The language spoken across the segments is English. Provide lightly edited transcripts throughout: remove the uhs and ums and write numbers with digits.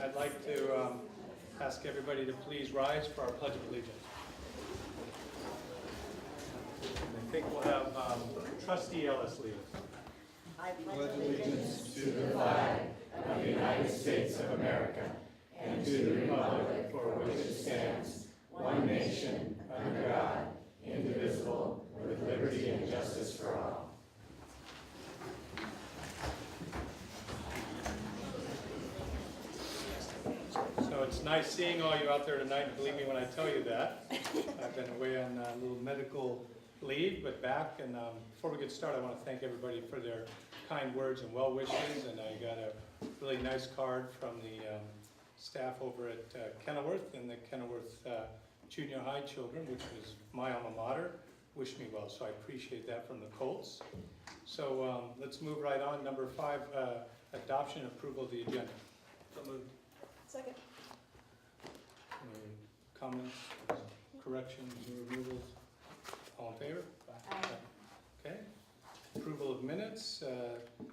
I'd like to ask everybody to please rise for our Pledge of Allegiance. And I think we'll have Trustee Ellis lead us. I pledge allegiance to the flag of the United States of America and to the republic for which it stands, one nation, under God, indivisible, with liberty and justice for all. So it's nice seeing all you out there tonight, and believe me when I tell you that. I've been away on a little medical leave, but back, and before we get started, I want to thank everybody for their kind words and well wishes, and I got a really nice card from the staff over at Kenilworth and the Kenilworth Junior High children, which was my alma mater. Wish me well, so I appreciate that from the Colts. So let's move right on. Number 5, adoption and approval of the agenda. So moved. Second. Any comments, corrections, or removals? All in favor? Aye. Okay. Approval of minutes.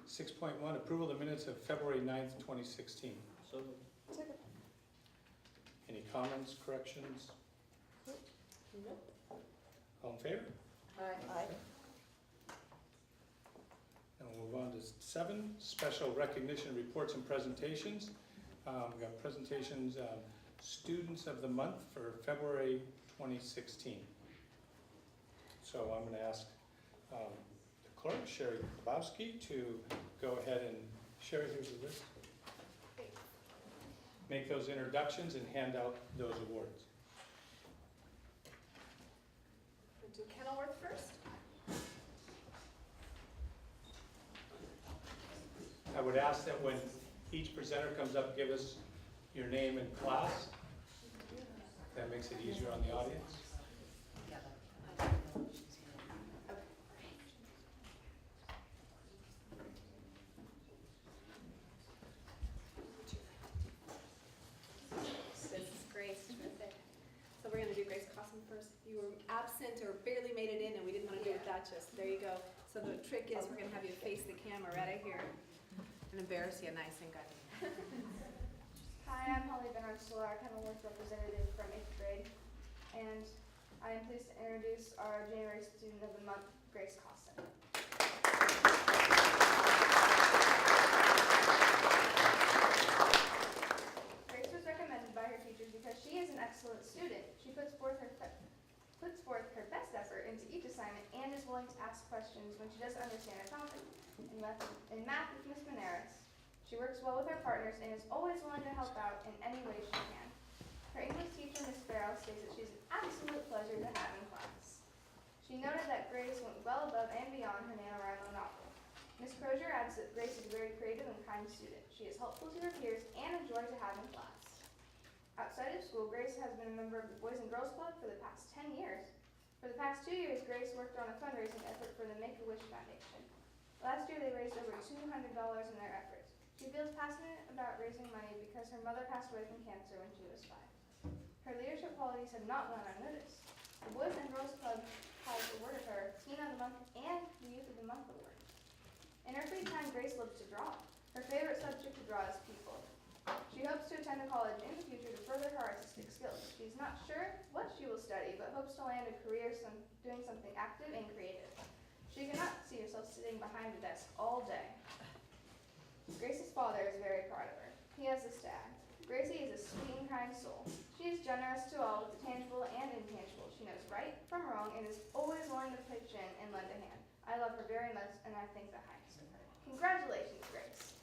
6.1, approval of the minutes of February 9th, 2016. So moved. Second. Any comments, corrections? Nope. All in favor? Aye. And we'll move on to 7, special recognition reports and presentations. We've got presentations, Students of the Month for February 2016. So I'm going to ask the clerk, Sherry Kowalski, to go ahead and, Sherry, here's the list. Make those introductions and hand out those awards. We'll do Kenilworth first. I would ask that when each presenter comes up, give us your name and class. That makes it easier on the audience. This is Grace. So we're going to do Grace Cossum first. You were absent or barely made it in, and we didn't want to do it without you. There you go. So the trick is we're going to have you face the camera right here and embarrass you nice and good. Hi, I'm Holly Benarstolar, Kenilworth representative from 8th grade, and I am pleased to introduce our January Student of the Month, Grace Cossum. Grace was recommended by her teachers because she is an excellent student. She puts forth her best effort into each assignment and is willing to ask questions when she doesn't understand a topic. In math with Miss Menares, she works well with her partners and is always willing to help out in any way she can. Her English teacher, Miss Farrell, states that she's an absolute pleasure to have in class. She noted that Grace went well above and beyond her NaNoWriMo novel. Miss Crozier adds that Grace is a very creative and kind student. She is helpful to her peers and a joy to have in class. Outside of school, Grace has been a member of the Boys and Girls Club for the past 10 years. For the past 2 years, Grace worked on a fundraising effort for the Make-A-Wish Foundation. Last year, they raised over $200 in their efforts. She feels passionate about raising money because her mother passed away from cancer when she was 5. Her leadership qualities have not gone unnoticed. The Boys and Girls Club has awarded her Teen of the Month and the Youth of the Month award. In her free time, Grace loves to draw. Her favorite subject to draw is people. She hopes to attend a college in the future to further her artistic skills. She's not sure what she will study, but hopes to land a career doing something active and creative. She cannot see herself sitting behind a desk all day. Grace's father is very proud of her. He has a stag. Gracie is a sweet and kind soul. She is generous to all with the tangible and intangible. She knows right from wrong and is always willing to pitch in and lend a hand. I love her very much and I think the highest of her. Congratulations, Grace.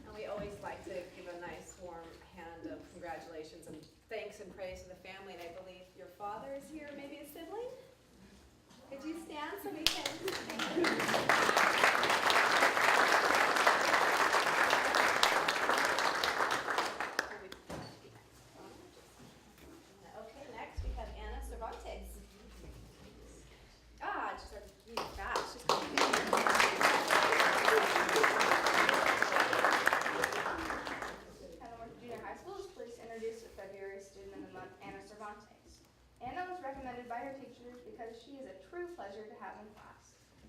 And we always like to give a nice warm hand of congratulations and thanks and praise to the family. And I believe your father is here, maybe a sibling? Could you stand so we can? Okay, next we have Anna Cervantes. Just started really fast. She's coming in. Kenilworth Junior High School is pleased to introduce the February Student of the Month, Anna Cervantes. Anna was recommended by her teachers because she is a true pleasure to have in class.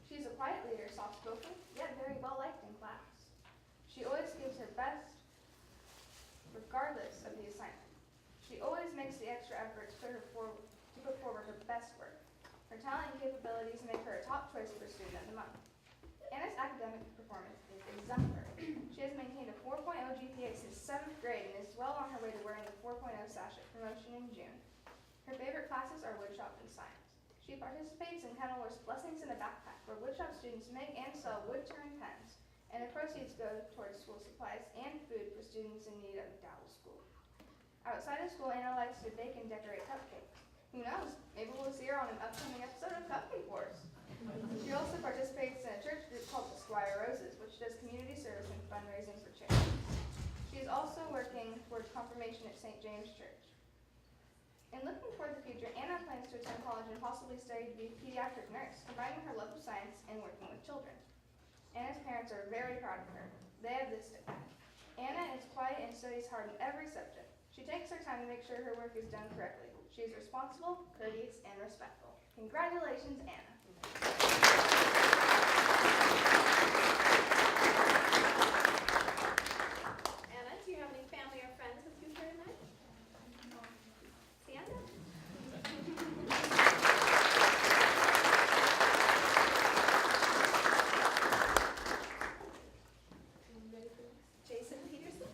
She's a quiet leader, soft-spoken, yet very well-liked in class. She always gives her best, regardless of the assignment. She always makes the extra effort to put forward her best work. Her talent and capabilities make her a top choice for Student of the Month. Anna's academic performance is exemplary. She has maintained a 4.0 GPA since 7th grade and is well on her way to wearing the 4.0 sash at promotion in June. Her favorite classes are woodshop and science. She participates in Kenilworth's Blessings in a Backpack, where woodshop students make and sell wood-turn pens, and the proceeds go towards school supplies and food for students in need at McDowell School. Outside of school, Anna likes to bake and decorate cupcakes. Who knows, maybe we'll see her on an upcoming episode of Cupcake Wars. She also participates in a church group called the Squire Roses, which does community service and fundraising for charities. She is also working towards confirmation at St. James Church. In looking toward the future, Anna plans to attend college and possibly study to be a pediatric nurse, combining her love of science and working with children. Anna's parents are very proud of her. They have this to add. Anna is quiet and studies hard in every subject. She takes her time to make sure her work is done correctly. She is responsible, courteous, and respectful. Congratulations, Anna. Anna, do you have any family or friends with you here tonight? Sandra? Ready for this? Jason Peterson?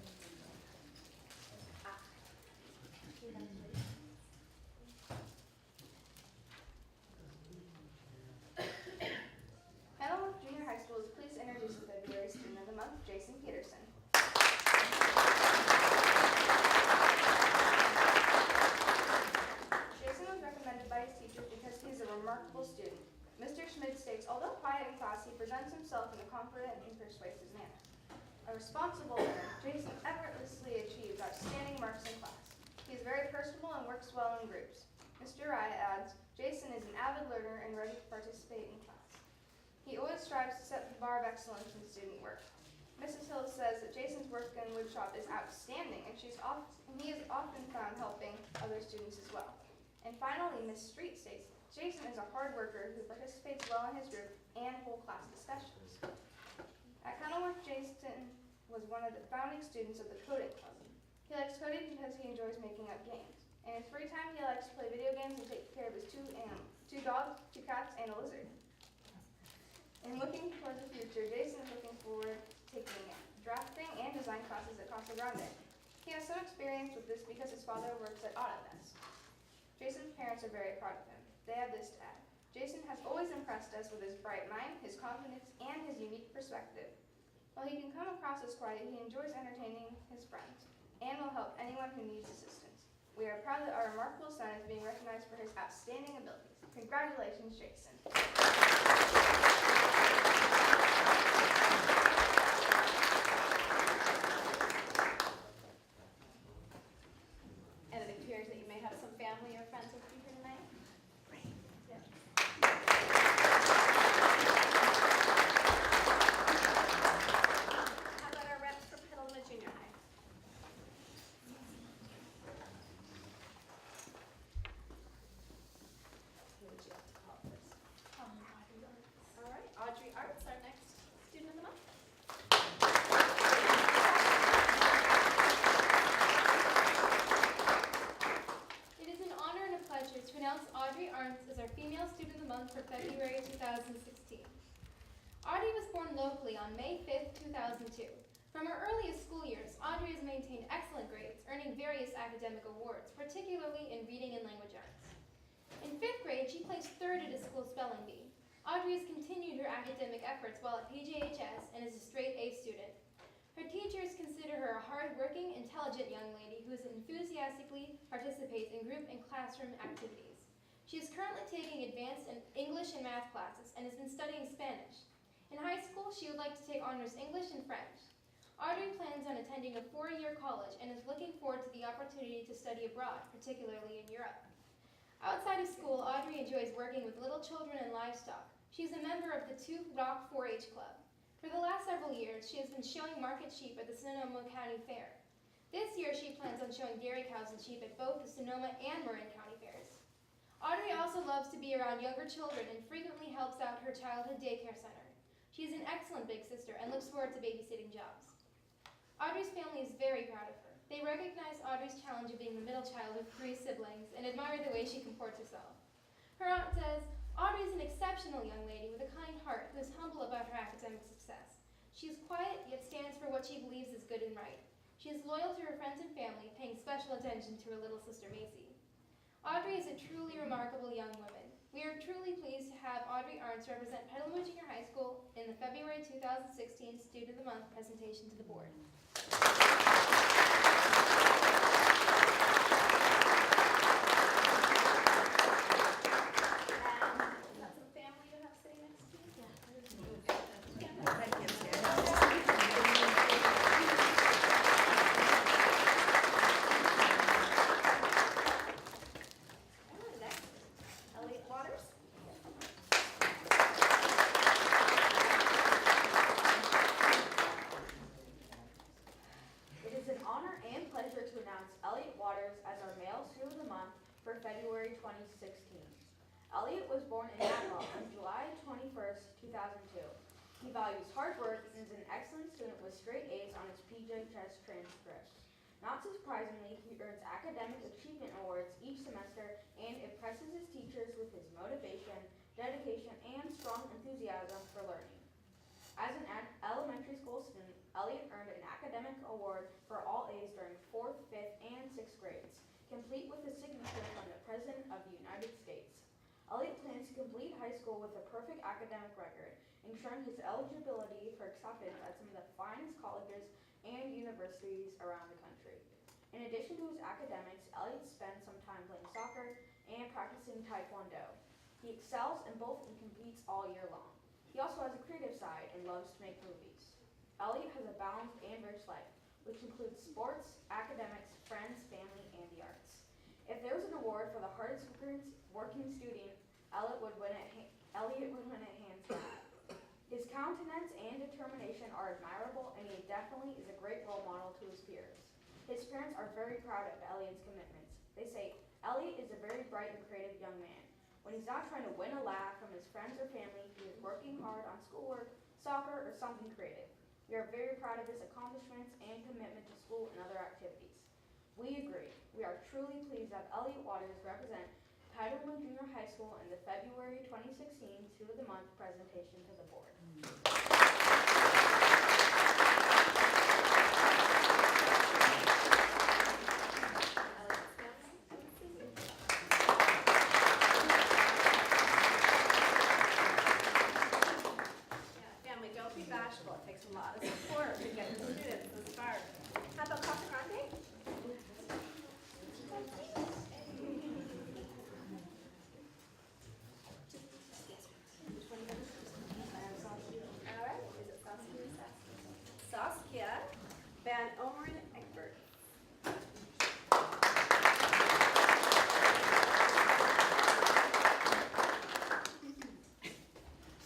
Kenilworth Junior High School is pleased to introduce the February Student of the Month, Jason Peterson. Jason was recommended by his teachers because he is a remarkable student. Mr. Schmidt states, although quiet in class, he presents himself in a confident and persuasive manner. A responsible learner, Jason effortlessly achieves outstanding marks in class. He is very personable and works well in groups. Mr. Rye adds, Jason is an avid learner and ready to participate in class. He always strives to set the bar of excellence in student work. Mrs. Hill says that Jason's work in woodshop is outstanding, and he is often found helping other students as well. And finally, Ms. Street states, Jason is a hard worker who participates well in his group and whole class discussions. At Kenilworth, Jason was one of the founding students of the coding club. He likes coding because he enjoys making up games. In his free time, he likes to play video games and take care of his two dogs, 2 cats, and a lizard. In looking toward the future, Jason is looking forward to taking drafting and design classes at Casa Grande. He has some experience with this because his father works at Autodesk. Jason's parents are very proud of him. They have this to add. Jason has always impressed us with his bright mind, his confidence, and his unique perspective. While he can come across as quiet, he enjoys entertaining his friends and will help anyone who needs assistance. We are proud that our remarkable son is being recognized for his outstanding abilities. Congratulations, Jason. And it appears that you may have some family or friends with you here tonight. Yeah. How about our reps for Petaluma Junior High? Who would you like to call first? All right, Audrey Arts, our next student of the month. It is an honor and a pleasure to announce Audrey Arntz as our Female Student of the Month for February 2016. Audrey was born locally on May 5th, 2002. From her earliest school years, Audrey has maintained excellent grades, earning various academic awards, particularly in reading and language arts. In 5th grade, she placed 3rd at a school spelling bee. Audrey has continued her academic efforts while at PJHS and is a straight A student. Her teachers consider her a hard-working, intelligent young lady who enthusiastically participates in group and classroom activities. She is currently taking advanced English and math classes and has been studying Spanish. In high school, she would like to take honors English and French. Audrey plans on attending a 4-year college and is looking forward to the opportunity to study abroad, particularly in Europe. Outside of school, Audrey enjoys working with little children and livestock. She is a member of the 2 Rock 4-H Club. For the last several years, she has been showing market sheep at the Sonoma County Fair. This year, she plans on showing dairy cows and sheep at both the Sonoma and Marin County fairs. Audrey also loves to be around younger children and frequently helps out her childhood daycare center. She is an excellent big sister and looks forward to babysitting jobs. Audrey's family is very proud of her. They recognize Audrey's challenge of being the middle child of 3 siblings and admire the way she comports herself. Her aunt says, Audrey is an exceptional young lady with a kind heart who is humble about her academic success. She is quiet, yet stands for what she believes is good and right. She is loyal to her friends and family, paying special attention to her little sister Macy. Audrey is a truly remarkable young woman. We are truly pleased to have Audrey Arntz represent Petaluma Junior High School in the February 2016 Student of the Month presentation to the board. For February 2016. Elliot was born in Napa on July 21st, 2002. He values hard work and is an excellent student with straight A's on his PJ test transcript. Not surprisingly, he earns academic achievement awards each semester and impresses his teachers with his motivation, dedication, and strong enthusiasm for learning. As an elementary school student, Elliot earned an academic award for all A's during 4th, 5th, and 6th grades, complete with a signature from the President of the United States. Elliot plans to complete high school with a perfect academic record, ensuring his eligibility for acceptance at some of the finest colleges and universities around the country. In addition to his academics, Elliot spends some time playing soccer and practicing Taekwondo. He excels in both and competes all year long. He also has a creative side and loves to make movies. Elliot has a balanced and rich life, which includes sports, academics, friends, family, and the arts. If there was an award for the hardest working student, Elliot would win it hands down. His countenance and determination are admirable, and he definitely is a great role model to his peers. His parents are very proud of Elliot's commitments. They say, Elliot is a very bright and creative young man. When he's not trying to win a laugh from his friends or family, he is working hard on schoolwork, soccer, or something creative. We are very proud of his accomplishments and commitment to school and other activities. We agree. We are truly pleased that Elliot Waters represent Petaluma Junior High School in the February 2016 Student of the Month presentation to the board. Family, don't be bashful. It takes a lot of support to get the students this far. How about Casa Grande? Saskia Van Omeren Egbert.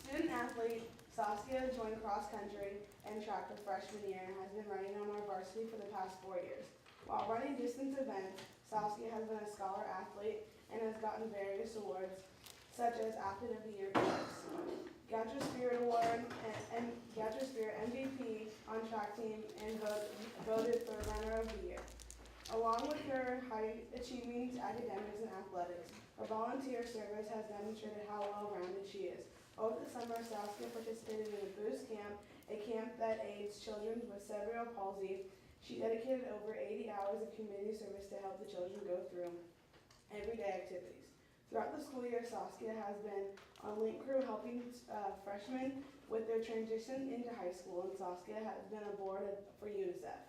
Student athlete Saskia joined cross country and track her freshman year and has been running on our varsity for the past 4 years. While running distance events, Saskia has been a scholar athlete and has gotten various awards, such as Athlete of the Year twice, Goucher Spirit Award and Goucher Spirit MVP on track team, and voted for Runner of the Year. Along with her high-achieving academics and athletics, her volunteer service has demonstrated how well-rounded she is. Over the summer, Saskia participated in a Boost Camp, a camp that aids children with cerebral palsy. She dedicated over 80 hours of community service to help the children go through everyday activities. Throughout the school year, Saskia has been on Link Crew helping freshmen with their transition into high school, and Saskia has been aboard for UNICEF.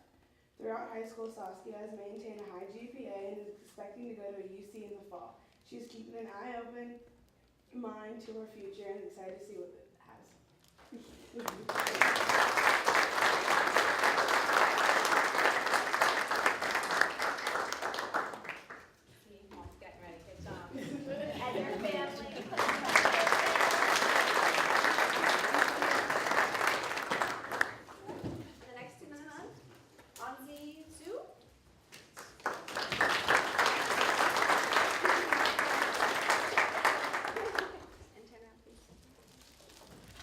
Throughout high school, Saskia has maintained a high GPA and is expecting to go to a UC in the fall. She's keeping an eye-open mind to her future and excited to see what it has. Getting ready. Good job. And your family. The next student on, Anzi Zhu.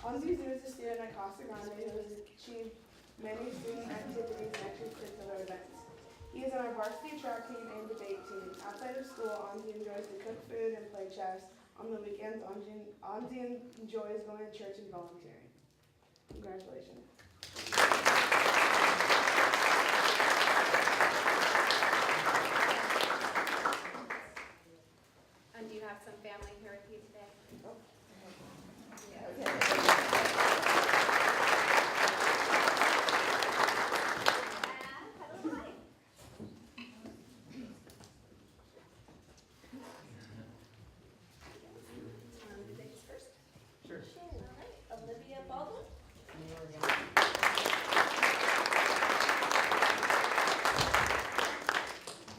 Anzi's is a student at Casa Grande who has achieved many student activities and extracurricular events. He is on our varsity track team and debate team. Outside of school, Anzi enjoys to cook food and play chess. On the weekends, Anzi enjoys going to church and volunteering. Congratulations. And do you have some family here with you today? Ladies first. Sure. All right, Olivia Baldwin.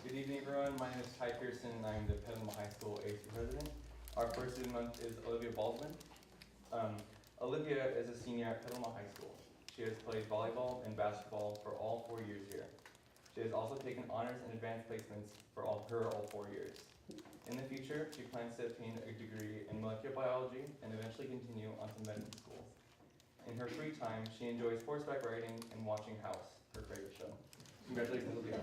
Good evening, everyone. My name is Ty Pearson, and I'm the Petaluma High School AC president. Our first student month is Olivia Baldwin. Olivia is a senior at Petaluma High School. She has played volleyball and basketball for all 4 years here. She has also taken honors and advanced placements for all 4 years. In the future, she plans to obtain a degree in molecular biology and eventually continue onto medical school. In her free time, she enjoys horseback riding and watching House, her favorite show. Congratulations, Olivia.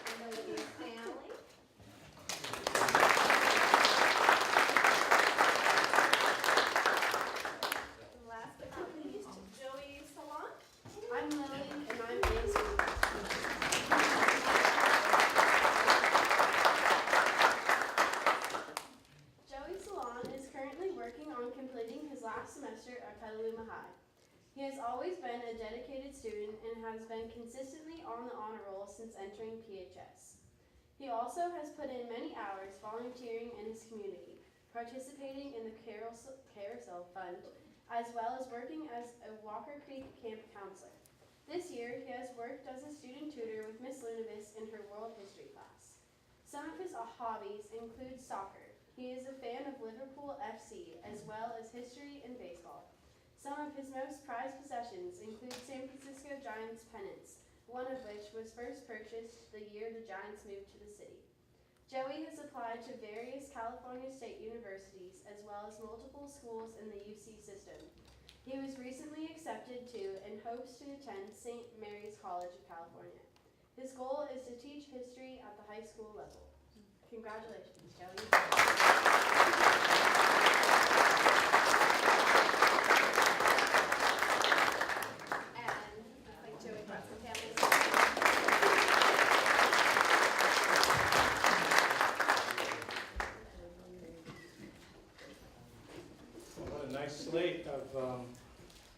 And Olivia's family. And last but not least, Joey Salon. I'm Lily, and I'm Anzi. Joey Salon is currently working on completing his last semester at Petaluma High. He has always been a dedicated student and has been consistently on the honor roll since entering PHS. He also has put in many hours volunteering in his community, participating in the Carousel Fund, as well as working as a Walker Creek camp counselor. This year, he has worked as a student tutor with Miss Lunavis in her world history class. Some of his hobbies include soccer. He is a fan of Liverpool FC, as well as history and baseball. Some of his most prized possessions include San Francisco Giants pennants, one of which was first purchased the year the Giants moved to the city. Joey has applied to various California state universities, as well as multiple schools in the UC system. He was recently accepted to and hopes to attend St. Mary's College of California. His goal is to teach history at the high school level. Congratulations, Joey. And like Joey brought some families. Well, what a nice slate of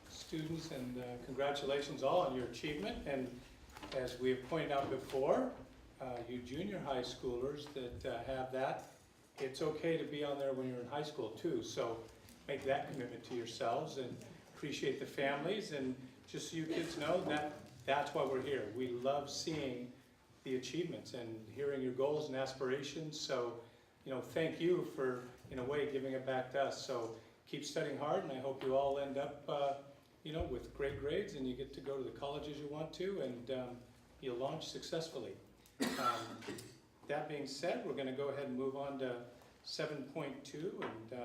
students, and congratulations all on your achievement. And as we have pointed out before, you junior high schoolers that have that, it's okay to be on there when you're in high school too. So make that commitment to yourselves and appreciate the families. And just so you kids know, that's why we're here. We love seeing the achievements and hearing your goals and aspirations. So, thank you for, in a way, giving it back to us. So keep studying hard, and I hope you all end up, with great grades, and you get to go to the colleges you want to, and you'll launch successfully. That being said, we're going to go ahead and move on to 7.2, and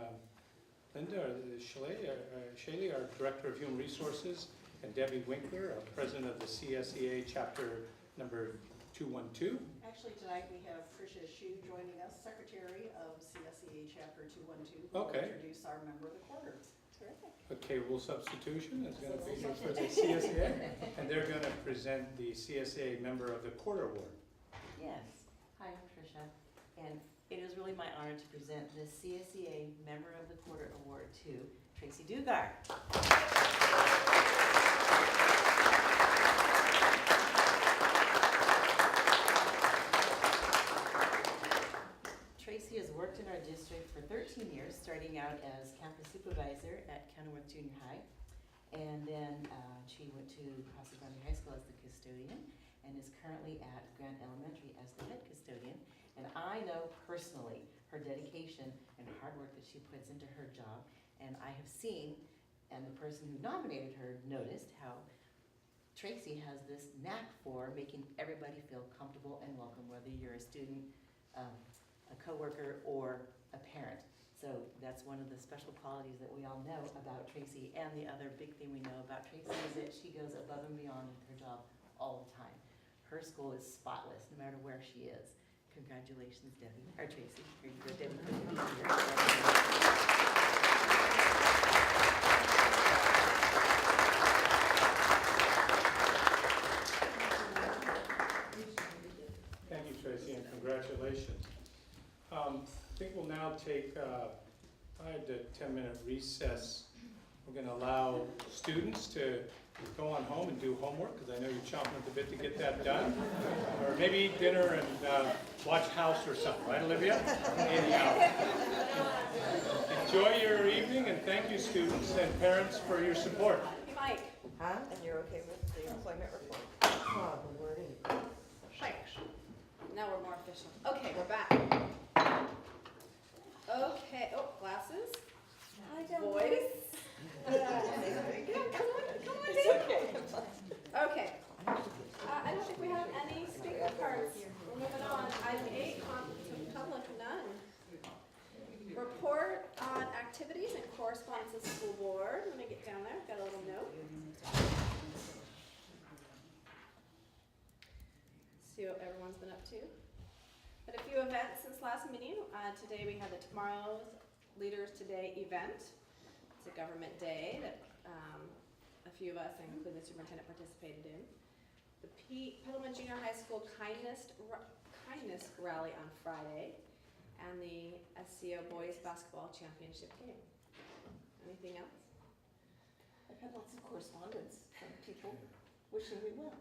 Linda Shaley, our Director of Human Resources, and Debbie Winkler, our President of the CSEA Chapter number 212. Actually, tonight we have Tricia Hsu joining us, Secretary of CSEA Chapter 212, who will introduce our member of the quarter. Terrific. A table substitution is going to be here for the CSEA, and they're going to present the CSEA Member of the Quarter Award. Yes. Hi, I'm Tricia, and it is really my honor to present the CSEA Member of the Quarter Award to Tracy Dugard. Tracy has worked in our district for 13 years, starting out as campus supervisor at Kenilworth Junior High, and then she went to Casa Grande High School as the custodian, and is currently at Grant Elementary as the head custodian. And I know personally her dedication and hard work that she puts into her job, and I have seen, and the person who nominated her noticed how Tracy has this knack for making everybody feel comfortable and welcome, whether you're a student a coworker, or a parent. So that's one of the special qualities that we all know about Tracy. And the other big thing we know about Tracy is that she goes above and beyond with her job all the time. Her school is spotless, no matter where she is. Congratulations, Debbie, or Tracy. Here you go, Debbie, for being here. Thank you, Tracy, and congratulations. I think we'll now take a 10-minute recess. We're going to allow students to go on home and do homework, because I know you're chomping at the bit to get that done. Or maybe eat dinner and watch House or something, right, Olivia? Anyhow, enjoy your evening, and thank you, students and parents, for your support. Hey, Mike. Huh? And you're okay with the employment report? Oh, the wording. Thanks. Now we're more efficient. Okay, we're back. Okay, oh, glasses. Voice. Come on, Dave. Okay. I don't think we have any speaker cards. We're moving on. Item 8, comments from public, none. Report on activities and correspondence of school board. Let me get down there. Got a little note. See what everyone's been up to. Had a few events since last meeting. Today we had the Tomorrow's Leaders Today event. It's a government day that a few of us, including the superintendent, participated in. The Petaluma Junior High School Kindness Rally on Friday, and the SCO Boys Basketball Championship game. Anything else? I've had lots of correspondence from people wishing me well.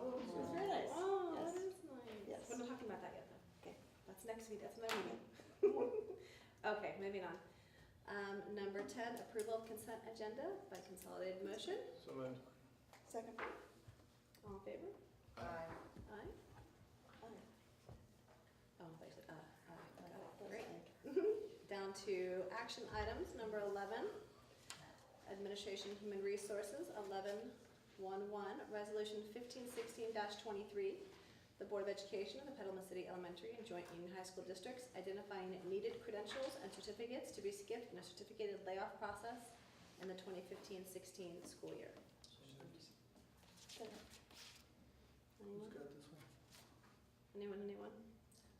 Oh, It's very nice. Oh, Yes. that is nice. Yes. We're not talking about that yet, though. Okay, that's next week. That's another meeting. Okay, moving on. Number 10, approval of consent agenda by consolidated motion. So moved. Second. All in favor? Aye. Aye. Aye. Oh, I said, got it. Great. Down to action items, number 11, Administration Human Resources, 1111, Resolution 1516-23, the Board of Education of the Petaluma City Elementary and Joint Union High School Districts identifying needed credentials and certificates to be skipped in a certificated layoff process in the 2015-16 school year. Anyone? Anyone?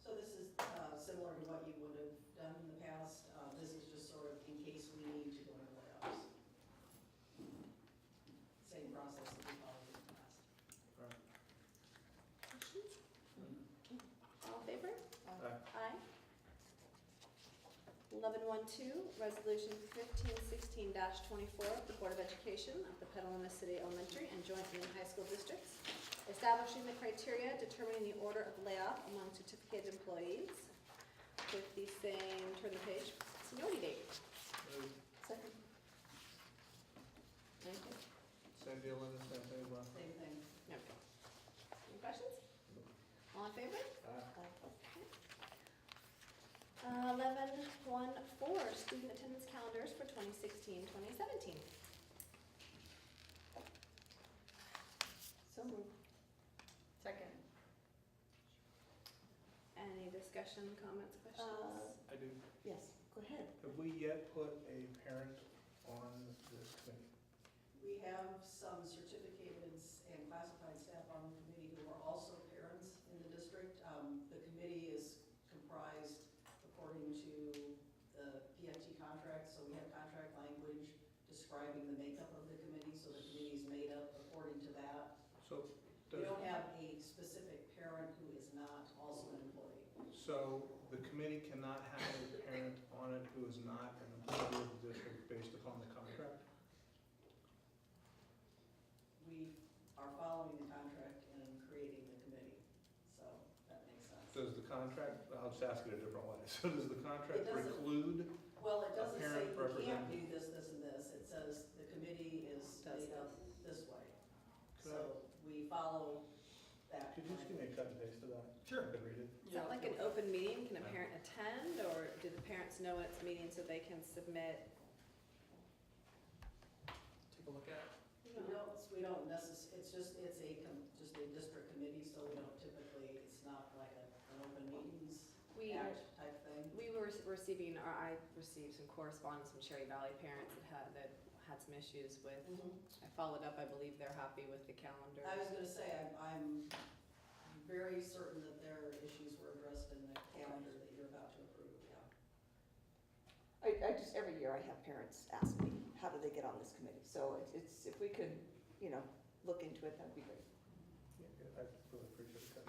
So this is similar to what you would have done in the past. This is just sort of in case we need to go into layoffs. Same process that we followed in the past. Questions? All in favor? Aye. 1112, Resolution 1516-24, the Board of Education of the Petaluma City Elementary and Joint Union High School Districts, establishing the criteria determining the order of layoff among certificated employees with the same, turn the page, seniority date. Second. Anything? Same deal, Linda, same thing as well. Same thing. Okay. Any questions? All in favor? 1114, student attendance calendars for 2016-2017. So moved. Second. Any discussion, comments, questions? I do. Yes, go ahead. Have we yet put a parent on this committee? We have some certificated and classified staff on the committee who are also parents in the district. The committee is comprised according to the PFT contract, so we have contract language describing the makeup of the committee, so the committee is made up according to that. So, We don't have a specific parent who is not also an employee. So the committee cannot have a parent on it who is not an employee of the district based upon the contract? We are following the contract and creating the committee, so that makes sense. Does the contract, I'll just ask it a different way, so does the contract It doesn't. preclude? Well, it doesn't say parent you can't representative. do this, this, and this. It says the committee is made up this way. Could So we follow that. Could you just give me a cut and paste of that? Sure. I could read it. Is that like an open meeting? Can a parent attend, or do the parents know when it's a meeting so they can submit? Take a look at it. We don't necessarily, it's just a district committee, so we don't typically, it's not like an open meetings We, act receiving, or I received some correspondence from Cherry Valley parents that had some issues with. I followed up, I believe they're happy with the calendar. I was gonna say, I'm very certain that their issues were addressed in the calendar that you're about to approve, yeah. I just, every year I have parents ask me, how do they get on this committee? So it's, if we could, you know, look into it, that'd be great. I really appreciate that.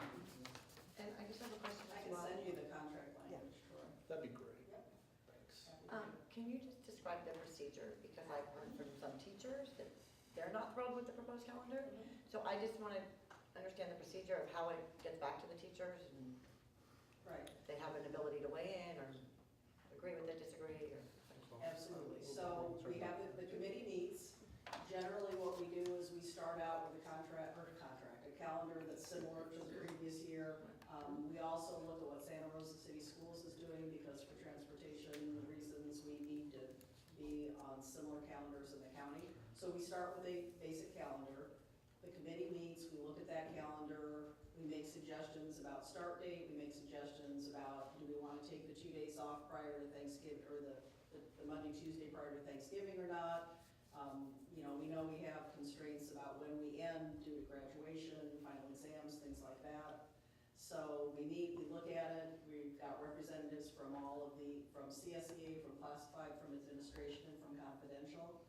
And I just have a question I as can well. send you the contract language, Troy. That'd be great. Yep. Thanks. Can you just describe the procedure? Because I've heard from some teachers that they're not thrilled with the proposed calendar. So I just want to understand the procedure of how it gets back to the teachers and Right. if they have an ability to weigh in or agree with it, disagree, or. Absolutely. So we have, the committee meets. Generally, what we do is we start out with a calendar that's similar to the previous year. We also look at what Santa Rosa City Schools is doing, because for transportation reasons, we need to be on similar calendars in the county. So we start with a basic calendar. The committee meets, we look at that calendar, we make suggestions about start date, we make suggestions about, do we want to take the 2 days off prior to Thanksgiving, or the Monday, Tuesday prior to Thanksgiving or not. We know we have constraints about when we end due to graduation, final exams, things like that. So we meet, we look at it, we've got representatives from from CSEA, from classified, from administration, and from confidential.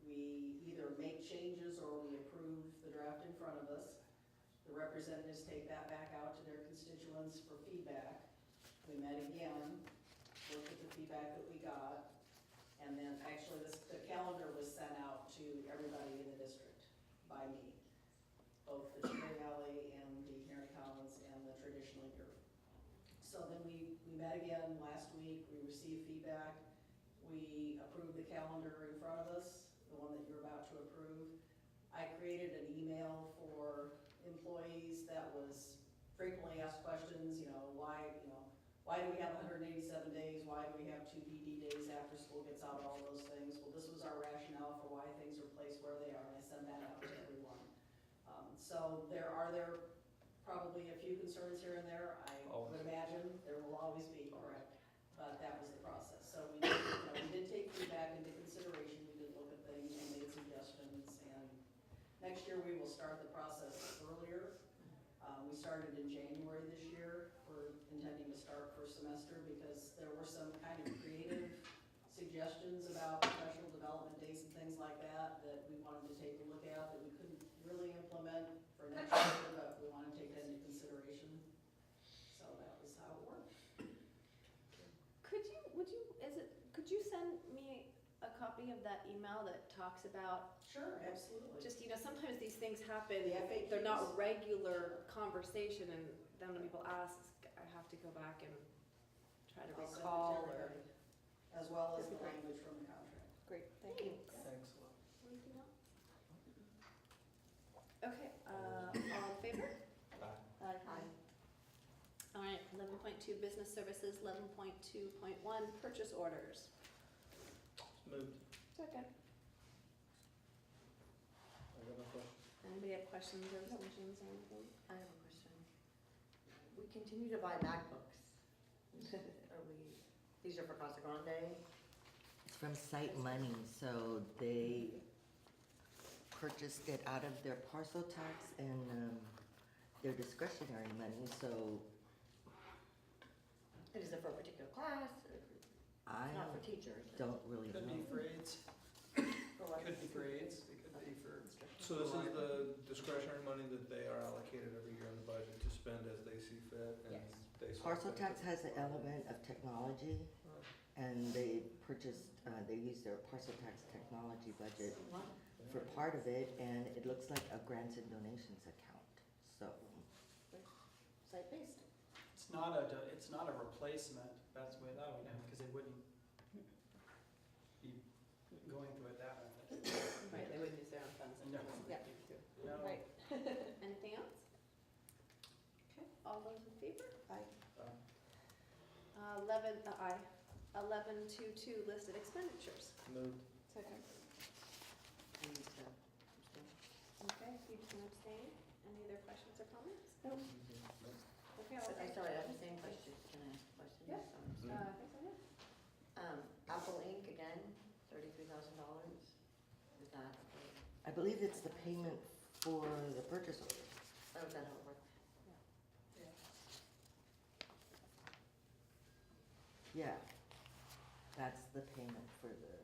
We either make changes or we approve the draft in front of us. The representatives take that back out to their constituents for feedback. We met again, looked at the feedback that we got, and then actually the calendar was sent out to everybody in the district by me, both the Cherry Valley and the Mary Collins and the traditional group. So then we met again last week, we received feedback, we approved the calendar in front of us, the one that you're about to approve. I created an email for employees that was frequently asked questions, why do we have 187 days? Why do we have 2 PD days after school gets out, all those things? Well, this was our rationale for why things are placed where they are, and I send that out to everyone. So there are probably a few concerns here and there. I would imagine there will always be, correct? But that was the process. So we did take feedback into consideration. We did look at things and made suggestions. And next year we will start the process earlier. We started in January this year. We're intending to start first semester because there were some kind of creative suggestions about professional development days and things like that we wanted to take a look at that we couldn't really implement for next year, but we want to take that into consideration. So that was how it worked. Could you send me a copy of that email that talks about, Sure, absolutely. just, sometimes these things happen, The FAQs. they're not regular conversation, and then when people ask, I have to go back and try to I'll send it to recall, or. everybody, as well as That'd the be great. language from the contract. Great, thank you. Thanks. Anything else? Okay, all in favor? Aye. All right, 11.2 business services, 11.2.1 purchase orders. Moved. Second. I got no question. Anybody have questions or assumptions or anything? I have a question. We continue to buy MacBooks. These are for Casa Grande? It's from Site Money, so they purchased it out of their parcel tax and their discretionary money, so And is it for a particular class? I Not for teachers? don't really Could be know. for aides, For what? could be for aides, it could be for. So this is the discretionary money that they are allocated every year in the budget to spend as they see fit and Yes. they. saw Parcel fit tax to- has an element of technology, and they purchased, they used their parcel tax technology budget for part of it, and it looks like a grants and donations account, so. Site-based? It's not a replacement, that's the way that would happen, because they wouldn't be going through it that way. Right, they wouldn't use their own funds. No. Yeah. No. Right. Anything else? Okay, all those in favor? Aye. 11.22 listed expenditures. Moved. Second. Okay, you just want to abstain? Any other questions or comments? Nope. Okay, all in I'm favor? sorry, I have the same question. Can I ask a question? Yeah. So- I think so, I believe it's the payment for the purchase order. Oh, is that how it works? Yeah, that's the payment for the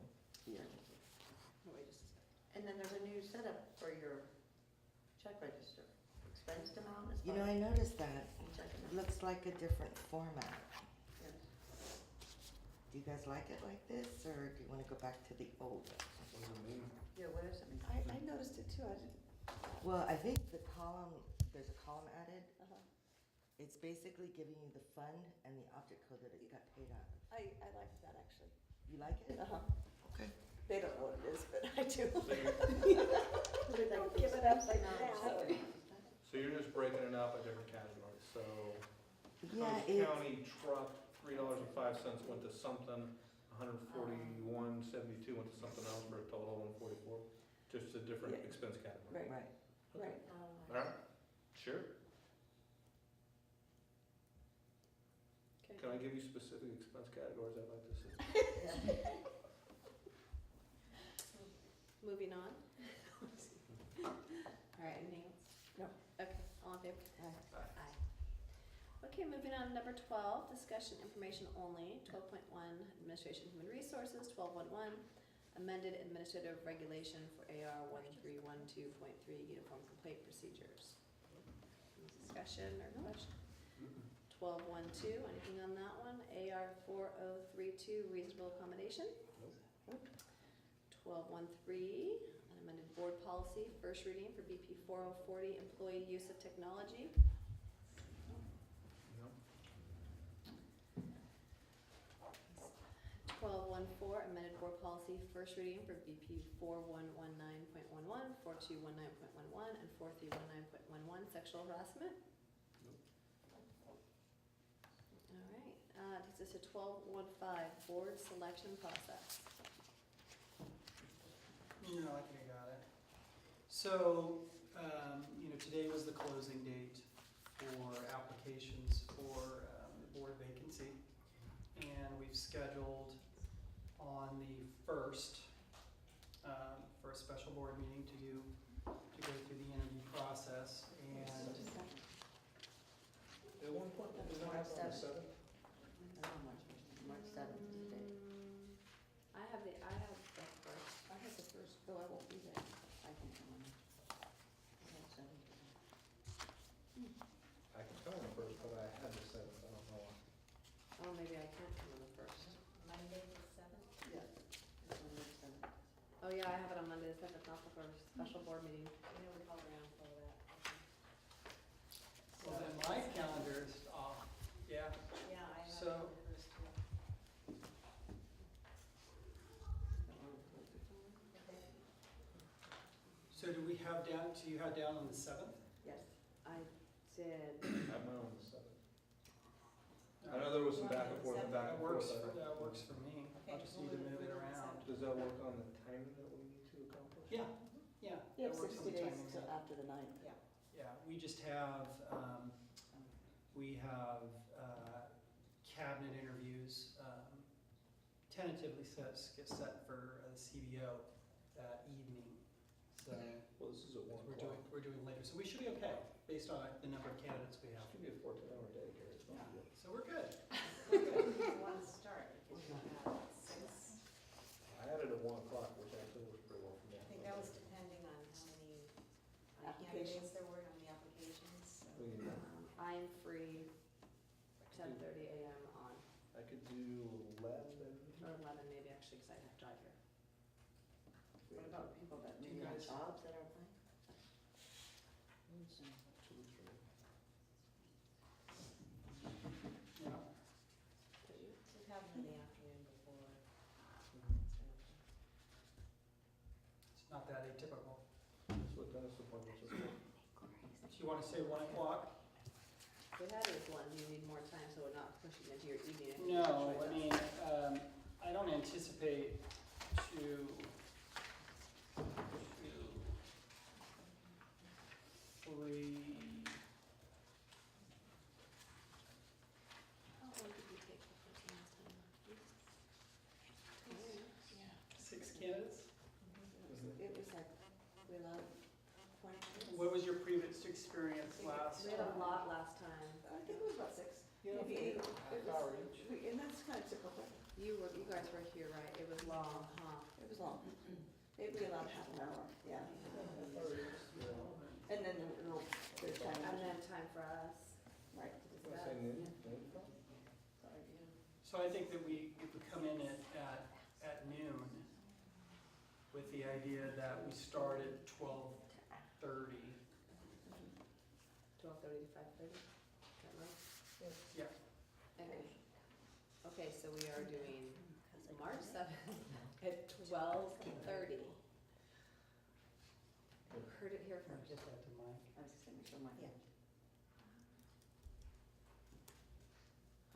year. No, wait just a second. And then there's a new setup for your check register. Expense amount is. You know, I noticed that. You check it It out. looks like a different format. Yes. Do you guys like it like this, or do you want to go back to the old? What does it mean? Yeah, what is it? I noticed it too, I didn't. Well, I think the column, there's a column added. Uh-huh. It's basically giving you the fund and the object code that it got paid out of. I like that actually. You like it? Uh-huh. Okay. They don't know what it is, but I do. Don't give it up like No, that. So you're just breaking it up by different categories, so Yeah, Coast it's, County truck, $3.05 went to something, 141.72 went to something else for a total of 144, just a different Yeah. expense category. Right, right. right. All right, sure. Okay. Can I give you specific expense categories I'd like to see? Moving on. All right, anything else? No. Okay, all in favor? Aye. Aye. Okay, moving on, number 12, discussion information only. 12.1, administration human resources. 12.11, amended administrative regulation for AR 1312.3, uniform complaint procedures. Discussion or question? 12.12, anything on that one? AR 4032, reasonable accommodation. 12.13, an amended board policy, first reading for BP 4040, employee use of technology. No. 12.14, amended board policy, first reading for BP 4119.11, 4219.11, and 4319.11, sexual harassment. All right, takes us to 12.15, board selection process. No, I think I got it. So, today was the closing date for applications for the board vacancy. And we've scheduled on the 1st for a special board meeting to go through the interview process. And At one point, did that happen on the 7th? March 7th is the date. I have the first. I have the first, though I won't be there. I can come on. I have 7th. I can come on the 1st, but I had the 7th, I don't know why. Oh, maybe I can't come on the first. Monday the 7th? Yeah. It's on March 7th. Oh, yeah, I have it on Monday the 7th, not the first, special board meeting. You know, we called around for that. well, then my calendar is off. Yeah. Yeah, I have So- it on the first too. So do we have down, do you have down on the 7th? Yes. I did. I have mine on the 7th. I know there was some back and forth and back and forth. That works for me. I'll just need to move it around. Does that work on the timing that we need to accomplish? Yeah, yeah. You that have works on 60 the days timing. till after the 9th. Yeah, we just have, cabinet interviews, tentatively get set for the CBO that evening. So, Well, this is at 1 o'clock. we're doing later, so we should be okay, based on the number of candidates we have. Should be a 14-hour day, Gary. It's not good. So we're good. One start, because you have 6. I had it at 1 o'clock, which actually was pretty well for me. I think that was depending on how many Applications. candidates there were, how many applications, so. We can- I'm free 10:30 a.m. on, I could do 11. or 11 maybe actually, because I have to drive here. What about people that Do maybe you have guys- jobs that are applying? 2 weeks from now. Yeah. Just have them in the afternoon before. It's not that atypical. That's what dentist appointments are for. Do you want to say 1 o'clock? We had it as one, do you need more time so we're not pushing into your evening? No, I mean, I don't anticipate to fully, How long did we take the first one last time? 6 candidates? It was like, we had And that's kind of typical. You guys were here, right? It was long, huh? It was long. Maybe about half an hour, yeah. And then there's time. And then time for us. Right. To discuss. Sorry, yeah. So I think that we come in at noon with the idea that we start at 12:30. 12:30 to 5:30? Is that right? Yeah. Okay, so we are doing March 7th at 12:30. Heard it here first. Just that to Mike. I was just gonna make sure my, yeah.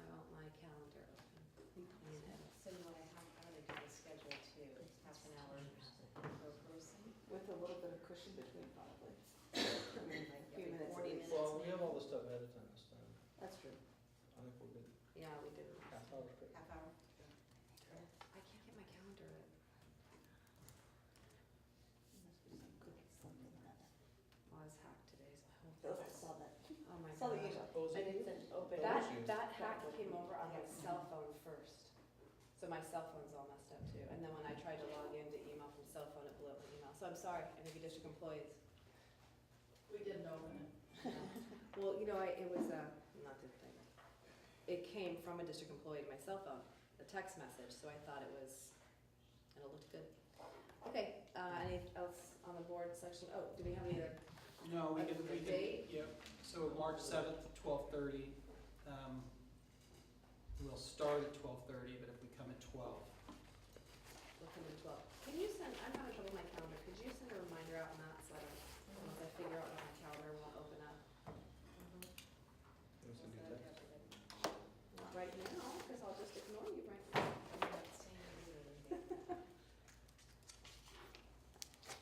I want my calendar open. So you wanna have, I'm gonna do the schedule too, half an hour per person. With a little bit of cushion between probably. I mean, like a few minutes. 40 at least. minutes. Well, we have all this stuff ahead of time this time. That's true. I think we're good. Yeah, we do. Half hour's great. Half hour? I can't get my calendar up. Must be some cookie, something or other. Well, I was hacked today, so I hope. Those, I saw that. Oh my Saw the gosh. email. Oh, is I it didn't you? send, open. That That hack came over on my cell phone first. So my cell phone's all messed up too. And then when I tried to log into email from cell phone, it blew up my email. So I'm sorry, I think district employees. We didn't open it. Well, you know, it was, not the thing. It came from a district employee to my cell phone, a text message, so I thought it was, and it looked good. Okay, anything else on the board section? Oh, do we have any other? No, we can, Date? yep. So March 7th, 12:30. We'll start at 12:30, but if we come at 12. We'll come in 12. Can you send, I'm having trouble with my calendar, could you send a reminder out on that so I don't, once I figure out when my calendar won't open up? Let's do that. Not right now, because I'll just ignore you right now.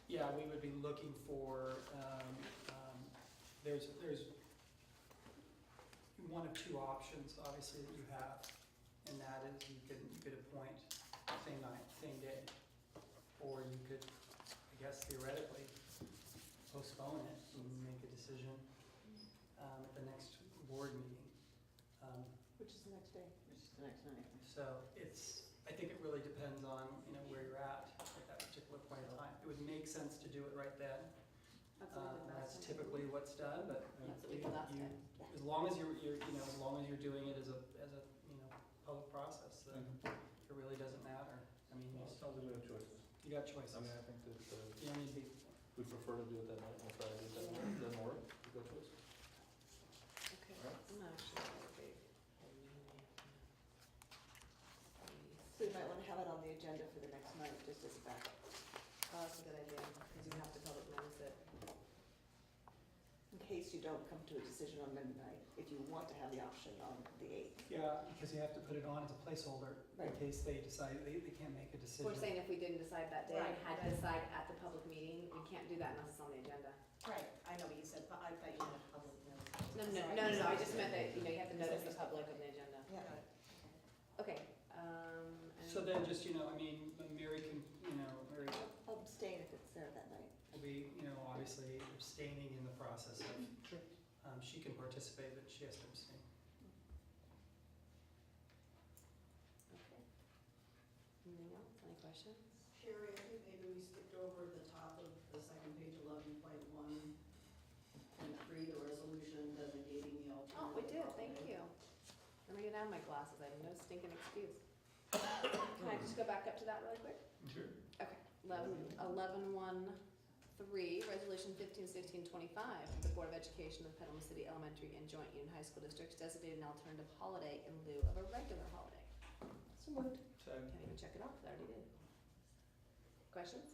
Yeah, we would be looking for, there's one of two options, obviously, that you have, and that is you could appoint same night, same day, or you could, I guess theoretically, postpone it and make a decision at the next board meeting. Which is the next day? Which is the next night. So I think it really depends on, where you're at that particular point in time. It would make sense to do it right then. That's what we did last That's time. typically what's done, but That's what we did last time. as long as as long as you're doing it as a public process, then it really doesn't matter. I mean, Well, it sounds like we have choices. you got choices. I mean, I think that You don't need to be, we prefer to do it that night, on Friday, if that doesn't work, we go choice. Okay, Alright. I'm not actually that big. So you might want to have it on the agenda for the next night, just as a backup. Oh, that's a good idea, because you have to public notice it. In case you don't come to a decision on Monday night, if you want to have the option on the 8th. yeah, because you have to put it on as a placeholder in Right. case they decide they can't make a decision. We're saying if we didn't decide that day and Right. had to decide at the public meeting, we can't do that unless it's on the agenda. Right, I know what you said, but I thought you meant public notice. No, I just meant that, you have to notice the public on the agenda. Yeah. Okay, So then just, Mary can, Mary I'll abstain if it's there that night. will be, obviously abstaining in the process of, she can participate, but she has to abstain. okay. Anything else, any questions? Sherry, I think maybe we skipped over the top of the second page, 11.1.3, the resolution designating the alternative. Oh, we did, thank you. I'm reading down my glasses, I have no stinking excuse. Can I just go back up to that really quick? Sure. Okay, 11.1.3, Resolution 151625, the Board of Education of Petaluma City Elementary and Joint Union High School Districts designated an alternative holiday in lieu of a regular holiday. So moved. Can't even check it off, I already did. Questions?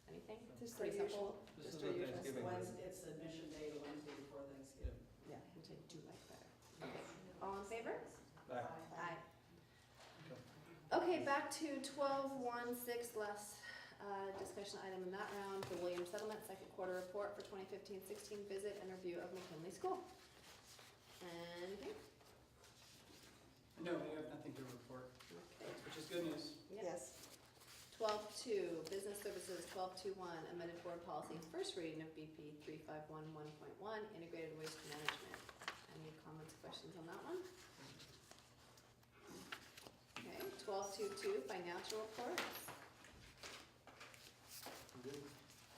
Anything? Just Pretty the simple. usual. This Just is our the usual. Thanksgiving. It's admission day, the Wednesday before Thanksgiving. Yeah. Which I do like better. Okay, all in favor? Bye. Aye. Okay, back to 12.1.6, last discussion item in that round, the Williams Settlement, second quarter report for 2015-16 visit and review of McKinley School. Anything? No, we have nothing to report, Okay. which is good news. Yep. Yes. 12.2, Business Services, 12.2.1, amended board policy, first reading of BP 3511.1, integrated waste management. Any comments, questions on that one? 12.2.2, financial reports.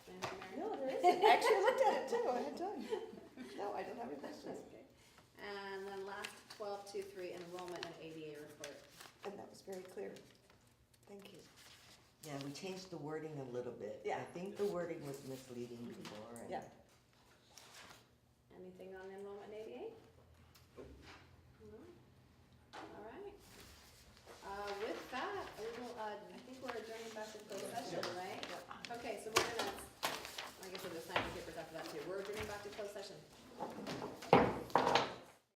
Manager Mary? No, there isn't. Actually, I looked at it too, I had time. No, I don't have any questions. Okay. And then last 12.2.3, enrollment and ADA report. And that was very clear. Thank you. Yeah, we changed the wording a little bit. Yeah. I think the wording was misleading before. And Yeah. Anything on enrollment